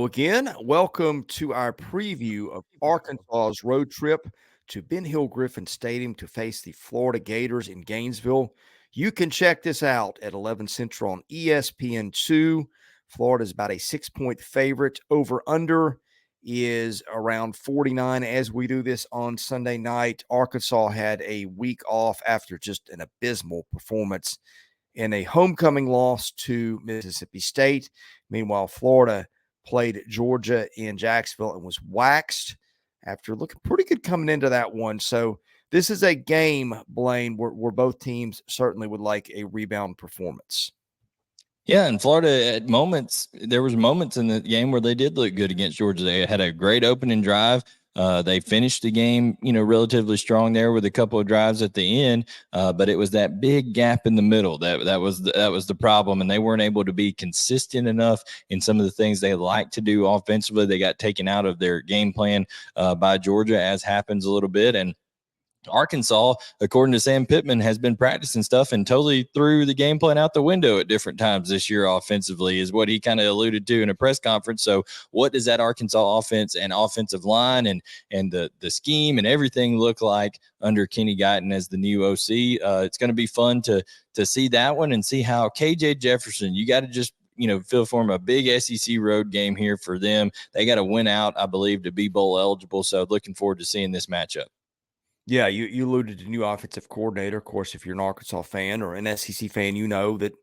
again. Welcome to our preview of Arkansas's road trip to Ben Hill Griffin Stadium to face the Florida Gators in Gainesville. You can check this out at 11 Central on ESPN2. Florida is about a 6-point favorite. Over-under is around 49 as we do this on Sunday night. Arkansas had a week off after just an abysmal performance in a homecoming loss to Mississippi State. Meanwhile, Florida played Georgia in Jacksonville and was waxed after looking pretty good coming into that one. So this is a game, Blayne, where both teams certainly would like a rebound performance. Yeah, and Florida at moments, there was moments in the game where they did look good against Georgia. They had a great opening drive. They finished the game, relatively strong there with a couple of drives at the end. But it was that big gap in the middle that was the problem, and they weren't able to be consistent enough in some of the things they like to do offensively. They got taken out of their game plan by Georgia, as happens a little bit, and Arkansas, according to Sam Pittman, has been practicing stuff and totally threw the game plan out the window at different times this year offensively, is what he kind of alluded to in a press conference. So what does that Arkansas offense and offensive line and the scheme and everything look like under Kenny Guyton as the new OC? It's going to be fun to see that one and see how KJ Jefferson, you got to just feel for him, a big SEC road game here for them. They got to win out, I believe, to be bowl eligible. So looking forward to seeing this matchup. Yeah, you alluded to new offensive coordinator. Of course, if you're an Arkansas fan or an SEC fan, you know that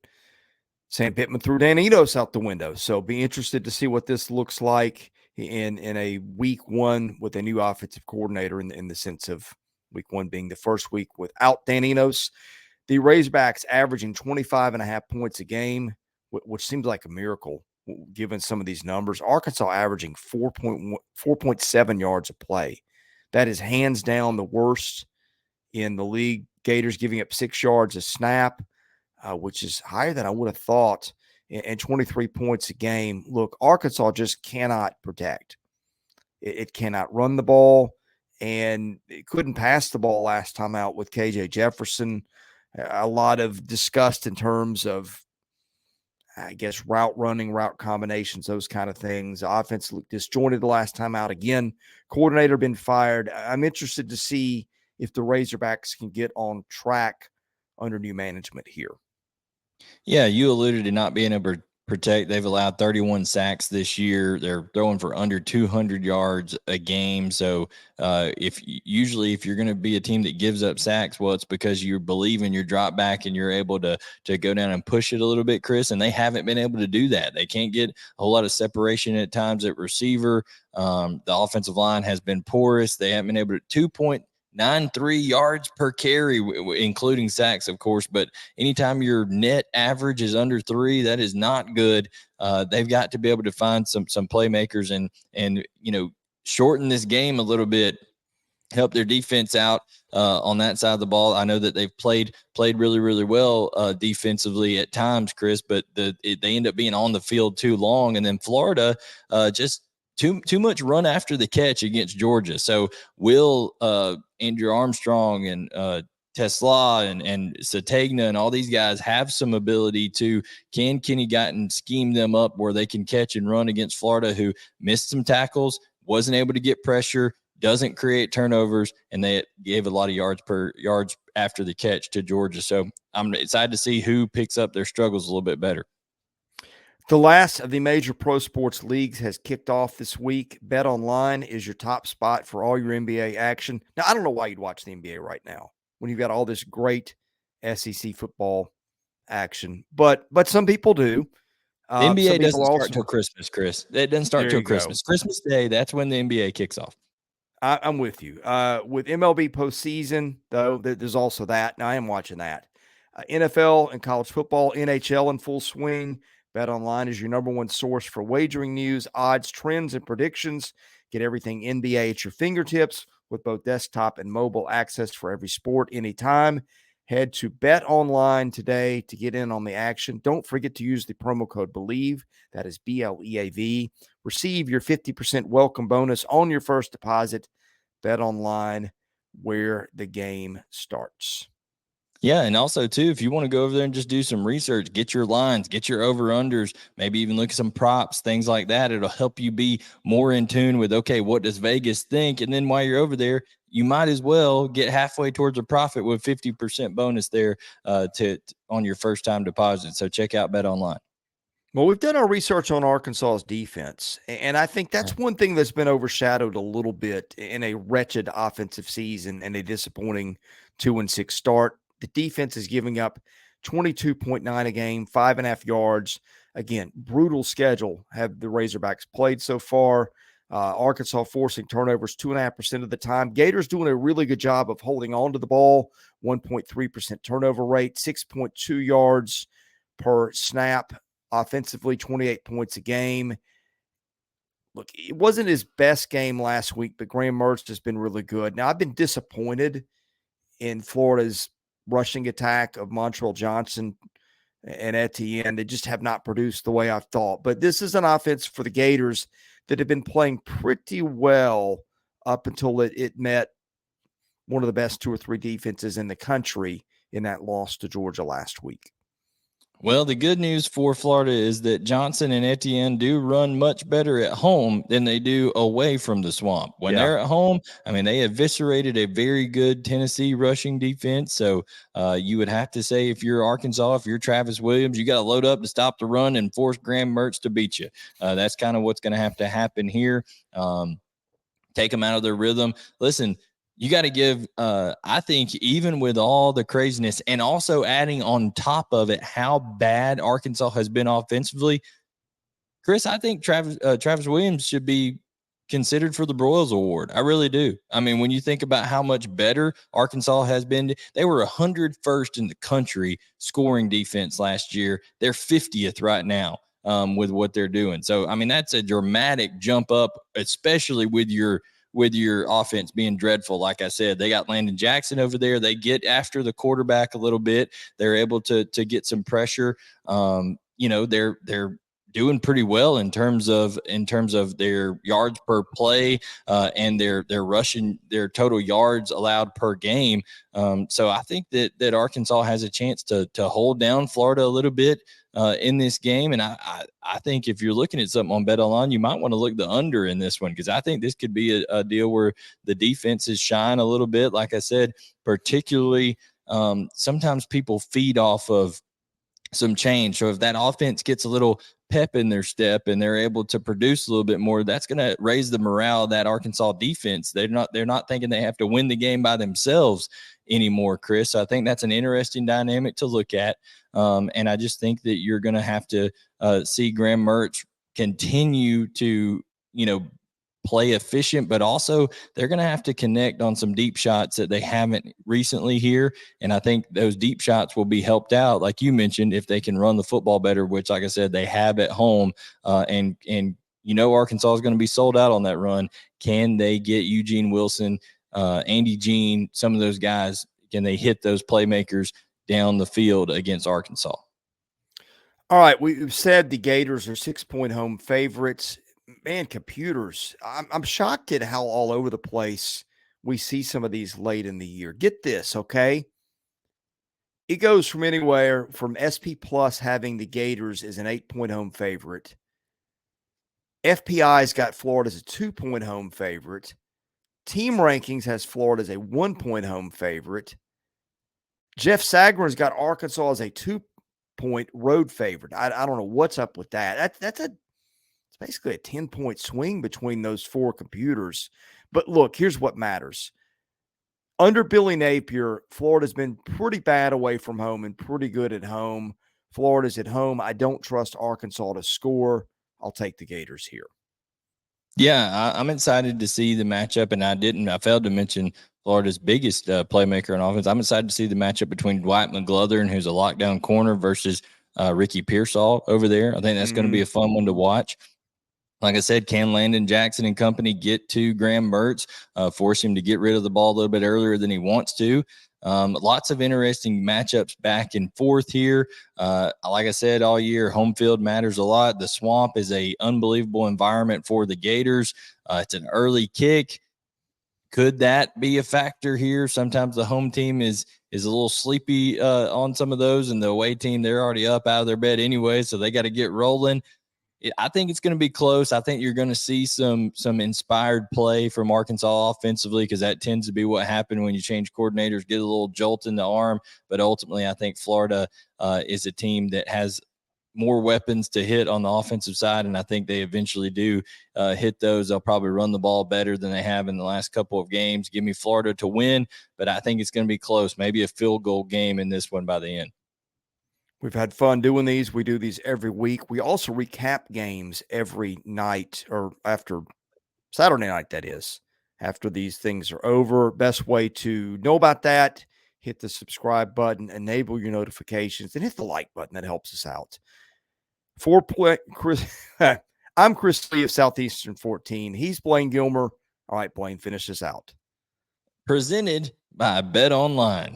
Sam Pittman threw Dan Enos out the window. So be interested to see what this looks like in a week one with a new offensive coordinator in the sense of week one being the first week without Dan Enos. The Razorbacks averaging 25.5 points a game, which seems like a miracle given some of these numbers. Arkansas averaging 4.7 yards a play. That is hands down the worst in the league. Gators giving up 6 yards a snap, which is higher than I would have thought, and 23 points a game. Look, Arkansas just cannot protect. It cannot run the ball, and it couldn't pass the ball last time out with KJ Jefferson. A lot of disgust in terms of, I guess, route running, route combinations, those kind of things. Offense looked disjointed the last time out. Again, coordinator been fired. I'm interested to see if the Razorbacks can get on track under new management here. Yeah, you alluded to not being able to protect. They've allowed 31 sacks this year. They're throwing for under 200 yards a game. So if you're going to be a team that gives up sacks, well, it's because you believe in your drop back and you're able to go down and push it a little bit, Chris. And they haven't been able to do that. They can't get a whole lot of separation at times at receiver. The offensive line has been porous. They haven't been able to 2.93 yards per carry, including sacks, of course. But anytime your net average is under 3, that is not good. They've got to be able to find some playmakers and shorten this game a little bit, help their defense out on that side of the ball. I know that they've played really, really well defensively at times, Chris, but they end up being on the field too long. And then Florida just too much run after the catch against Georgia. So will Andrew Armstrong and Tesla and Sategna and all these guys have some ability can Kenny Guyton scheme them up where they can catch and run against Florida, who missed some tackles, wasn't able to get pressure, doesn't create turnovers, and they gave a lot of yards after the catch to Georgia. So I'm excited to see who picks up their struggles a little bit better. The last of the major pro sports leagues has kicked off this week. BetOnline is your top spot for all your NBA action. Now, I don't know why you'd watch the NBA right now when you've got all this great SEC football action, but some people do. The NBA doesn't start till Christmas, Chris. It doesn't start till Christmas. Christmas Day, that's when the NBA kicks off. I'm with you. With MLB postseason, though, there's also that. Now, I am watching that. NFL and college football, NHL in full swing. BetOnline is your number one source for wagering news, odds, trends, and predictions. Get everything NBA at your fingertips with both desktop and mobile access for every sport anytime. Head to BetOnline today to get in on the action. Don't forget to use the promo code BELIEVE. That is BLEAV. Receive your 50% welcome bonus on your first deposit. BetOnline, where the game starts. Yeah, and also too, if you want to go over there and just do some research, get your lines, get your over-unders, maybe even look at some props, things like that. It'll help you be more in tune with, okay, what does Vegas think? And then while you're over there, you might as well get halfway towards a profit with 50% bonus there on your first time deposit. So check out Bet Online. Well, we've done our research on Arkansas's defense, and I think that's one thing that's been overshadowed a little bit in a wretched offensive season and a disappointing 2-6 start. The defense is giving up 22.9 a game, 5.5 yards. Again, brutal schedule have the Razorbacks played so far. Arkansas forcing turnovers 2.5% of the time. Gators doing a really good job of holding on to the ball, 1.3% turnover rate, 6.2 yards per snap. Offensively, 28 points a game. Look, it wasn't his best game last week, but Graham Mertz has been really good. Now, I've been disappointed in Florida's rushing attack of Montrell Johnson and Etienne. They just have not produced the way I've thought. But this is an offense for the Gators that have been playing pretty well up until it met one of the best 2 or 3 defenses in the country in that loss to Georgia last week. Well, the good news for Florida is that Johnson and Etienne do run much better at home than they do away from the swamp. When they're at home, I mean, they eviscerated a very good Tennessee rushing defense. So you would have to say, if you're Arkansas, if you're Travis Williams, you got to load up to stop the run and force Graham Mertz to beat you. That's kind of what's going to happen here. Take them out of their rhythm. Listen, you got to give, I think, even with all the craziness and also adding on top of it how bad Arkansas has been offensively, Chris, I think Travis Williams should be considered for the Broyles Award. I really do. I mean, when you think about how much better Arkansas has been, they were 101st in the country scoring defense last year. They're 50th right now. With what they're doing. So, I mean, that's a dramatic jump up, especially with your offense being dreadful. Like I said, they got Landon Jackson over there. They get after the quarterback a little bit. They're able to get some pressure. They're doing pretty well in terms of their yards per play and their rushing, their total yards allowed per game. So I think that Arkansas has a chance to hold down Florida a little bit in this game. And I think if you're looking at something on Bet Online, you might want to look the under in this one, because I think this could be a deal where the defenses shine a little bit. Like I said, particularly sometimes people feed off of some change. So if that offense gets a little pep in their step and they're able to produce a little bit more, that's going to raise the morale of that Arkansas defense. They're not thinking they have to win the game by themselves anymore, Chris. So I think that's an interesting dynamic to look at. And I just think that you're going to have to see Graham Mertz continue to, play efficient, but also they're going to have to connect on some deep shots that they haven't recently here. And I think those deep shots will be helped out, like you mentioned, if they can run the football better, which, like I said, they have at home. And Arkansas is going to be sold out on that run. Can they get Eugene Wilson, Andy Jean, some of those guys? Can they hit those playmakers down the field against Arkansas? All right, we've said the Gators are 6-point home favorites. Man, computers, I'm shocked at how all over the place we see some of these late in the year. Get this, okay? It goes from anywhere from SP Plus having the Gators as an 8-point home favorite. FPI's got Florida as a 2-point home favorite. Team Rankings has Florida as a 1-point home favorite. Jeff Sagrin's got Arkansas as a 2-point road favorite. I don't know what's up with that. It's basically a 10-point swing between those 4 computers. But look, here's what matters. Under Billy Napier, Florida's been pretty bad away from home and pretty good at home. Florida's at home. I don't trust Arkansas to score. I'll take the Gators here. Yeah, I'm excited to see the matchup, and I failed to mention Florida's biggest playmaker on offense. I'm excited to see the matchup between Dwight McGlothern, who's a lockdown corner, versus Ricky Pearsall over there. I think that's going to be a fun one to watch. Like I said, can Landon Jackson and company get to Graham Mertz, force him to get rid of the ball a little bit earlier than he wants to? Lots of interesting matchups back and forth here. Like I said, all year, home field matters a lot. The Swamp is an unbelievable environment for the Gators. It's an early kick. Could that be a factor here? Sometimes the home team is is a little sleepy on some of those, and the away team, they're already up out of their bed anyway, so they got to get rolling. I think it's going to be close. I think you're going to see some inspired play from Arkansas offensively, because that tends to be what happened when you change coordinators, get a little jolt in the arm. But ultimately, I think Florida is a team that has more weapons to hit on the offensive side, and I think they eventually do hit those. They'll probably run the ball better than they have in the last couple of games. Give me Florida to win, but I think it's going to be close, maybe a field goal game in this one by the end. We've had fun doing these. We do these every week. We also recap games every night, or after Saturday night, that is, after these things are over. Best way to know about that, hit the subscribe button, enable your notifications, and hit the like button. That helps us out. Chris, I'm Chris Lee of Southeastern 14. He's Blayne Gilmer. All right, Blayne, finish this out. Presented by Bet Online.